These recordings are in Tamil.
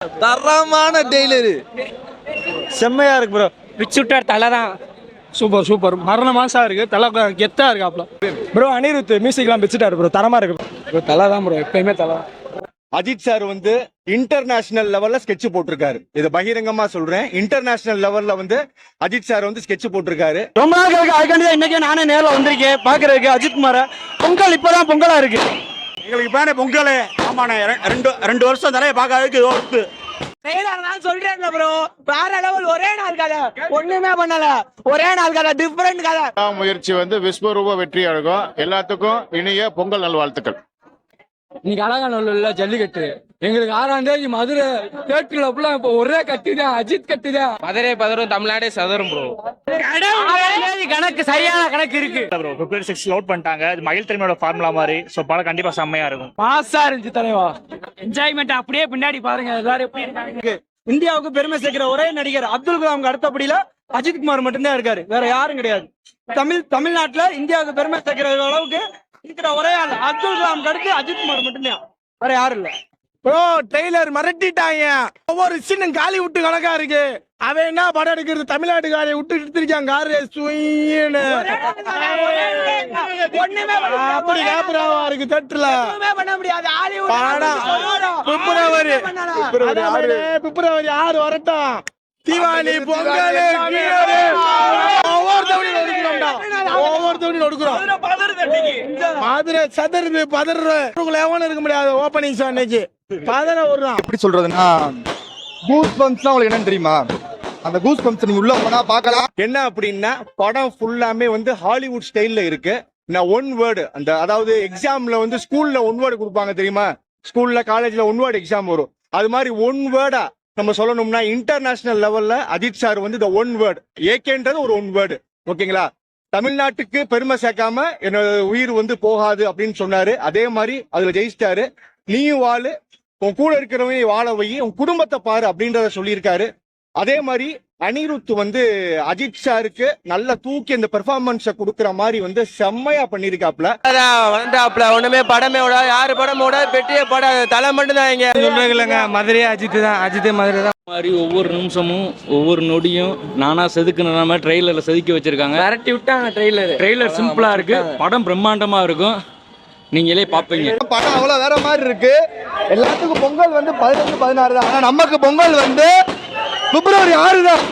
தரமான டெய்லரு செம்மையா இருக்கு ப்ரோ. பிச்சுட்டார் தலை தான். சூப்பர் சூப்பர் மரண மாசா இருக்கு. தலை கெத்தா இருக்காப்ல ப்ரோ. அனிருத் மியூசிக்லாம் பிச்சுட்டாரு ப்ரோ. தரமா இருக்கு ப்ரோ. தலை தான் ப்ரோ, எப்பயுமே தலை. அஜித் சார் வந்து இன்டர்நேஷனல் லெவல்ல ஸ்கெட்ச் போட்டிருக்காரு. இது பகிரங்கமா சொல்றேன். இன்டர்நேஷனல் லெவல்ல வந்து அஜித் சார் வந்து ஸ்கெட்ச் போட்டிருக்காரு. ரொம்ப நாள் கழிச்சு அதுக்காண்டி இன்னைக்கு நானே நேரில் வந்திருக்கேன் பாக்குறதுக்கு அஜித் குமார. பொங்கல் இப்பதான் பொங்கலா இருக்கு எங்களுக்கு பேனே பொங்கல். ஆமாண்ணே, ரெண்டு வருஷம் நிறைய பார்க்கறதுக்கு ஒர்த்து. சொல்றேன் ப்ரோ, வேற லெவல். ஒரே நாள் கதை, ஒண்ணுமே பண்ணல. ஒரே நாள் கதை, டிஃபரெண்ட் கதை. முயற்சி வந்து விஸ்வரூப வெற்றி அடைக்கும். எல்லாத்துக்கும் இனிய பொங்கல் நல்வாழ்த்துக்கள். இன்னைக்கு அழகாநல்லூர்ல ஜல்லிக்கட்டு. எங்களுக்கு 6ஆம் தேதி மதுரை தேட்டர்ல ஃபுல்லா இப்போ ஒரே கட்டிதான், அஜித் கட்டிதான். மதுரை பதறும், தமிழ்நாடே சதறும் ப்ரோ. கணக்கு சரியான கணக்கு இருக்கு ப்ரோ. பிப்ரவரி 6 லோட் பண்ணிட்டாங்க. இது மகிழ் திறமையோட ஃபார்முலா மாதிரி. ஸோ படம் கண்டிப்பா செம்மையா இருக்கும். மாசா இருந்துச்சு தலைவா. என்ஜாய்மெண்ட் அப்படியே பின்னாடி பாருங்க எல்லாரும் எப்படி இருக்காங்க. இந்தியாவுக்கு பெருமை சேர்க்கிற ஒரே நடிகர் அப்துல் கலாமுக்கு அடுத்தபடியில அஜித் குமார் மட்டும்தான் இருக்காரு, வேற யாரும் கிடையாது. தமிழ்நாட்டுல இந்தியாவுக்கு பெருமை சேர்க்கிற அளவுக்கு இருக்கிற ஒரே ஆள் அப்துல் கலாம் அடுத்து அஜித் குமார் மட்டும்தான், வேற யாரும் இல்ல. ப்ரோ ட்ரெய்லர் மிரட்டிட்டாங்க. ஒவ்வொரு சீனும் காலி விட்டு கணக்கா இருக்கு. அவன் என்ன படம் எடுக்கிறது, தமிழ்நாட்டு காரை விட்டு எடுத்திருக்கான் காரு சுயின்னு. அப்படி கேப்புறாவா இருக்கு தேட்டர்ல. பிப்ரவரி 6 வரட்டும். தீபாவளி பொங்கல் ஒவ்வொருத்தவனையும் எடுக்கிறோம். மதுரை சதறுது பதறு எவனும் இருக்க முடியாது. ஓப்பனிங் ஷோ அன்னைக்கு பதற வருவான். எப்படி சொல்றதுன்னா, கூஸ் பம்ப்ஸ்லாம் உங்களுக்கு என்னன்னு தெரியுமா? அந்த கூஸ் பம்ப்ஸ் நீங்க உள்ள போனா பார்க்கலாம். என்ன அப்படின்னா, படம் ஃபுல்லாமே வந்து ஹாலிவுட் ஸ்டைல்ல இருக்கு. நான் ஒன் வேர்டு, அந்த அதாவது எக்ஸாம்ல வந்து ஸ்கூல்ல ஒன் வேர்டு கொடுப்பாங்க தெரியுமா? ஸ்கூல்ல காலேஜ்ல ஒன் வேர்டு எக்ஸாம் வரும். அது மாதிரி ஒன் வேர்டா நம்ம சொல்லணும்னா, இன்டர்நேஷனல் லெவல்ல அஜித் சார் வந்து இந்த ஒன் வேர்டு ஏகேன்றது ஒரு ஒன் வேர்டு. ஓகேங்களா? தமிழ்நாட்டுக்கு பெருமை சேர்க்காம என்னோட உயிர் வந்து போகாது அப்படின்னு சொன்னாரு. அதே மாதிரி அதுல ஜெயிச்சிட்டாரு. நீயும் வாழு, உன் கூட இருக்கிறவங்க வாழ வை, உன் குடும்பத்தை பாரு அப்படின்றத சொல்லியிருக்காரு. அதே மாதிரி அனிருத் வந்து அஜித் சாருக்கு நல்ல தூக்கி இந்த பெர்ஃபார்மன்ஸை கொடுக்குற மாதிரி வந்து செம்மையா பண்ணிருக்காப்ல. ஒண்ணுமே படமே விட, யாரு படம் விட பெட்டிய படம் தலை மட்டும் தான். இங்க சொல்றாங்க இல்லைங்க, மதுரையே அஜித் தான், அஜித்தே மதுரை தான். மாதிரி ஒவ்வொரு நிமிஷமும் ஒவ்வொரு நொடியும் நானா செதுக்குன மாதிரி ட்ரெய்லர்ல செதுக்கி வச்சிருக்காங்க. விரட்டி விட்டாங்க. ட்ரெய்லர் சிம்பிளா இருக்கு, படம் பிரம்மாண்டமா இருக்கும். நீங்களே பாப்பீங்க. படம் அவ்வளவு வேற மாதிரி இருக்கு. எல்லாத்துக்கும் பொங்கல் வந்து 15, 16 தான். ஆனா நமக்கு பொங்கல் வந்து பிப்ரவரி 6 தான்.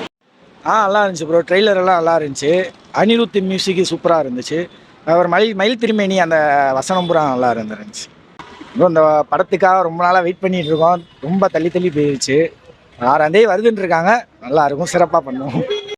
நல்லா இருந்துச்சு ப்ரோ. ட்ரெய்லர் எல்லாம் நல்லா இருந்துச்சு. அனிருத் மியூசிக் சூப்பராக இருந்துச்சு. அவர் மயில் திருமேனி அந்த வசனம் பூரா நல்லா இருந்துருந்துச்சு ப்ரோ. இந்த படத்துக்காக ரொம்ப நாளாக வெயிட் பண்ணிட்டு இருக்கோம். ரொம்ப தள்ளி போயிடுச்சு. 6ஆம் தேதி வருதுன்னு இருக்காங்க. நல்லா இருக்கும், சிறப்பாக பண்ணுவோம்.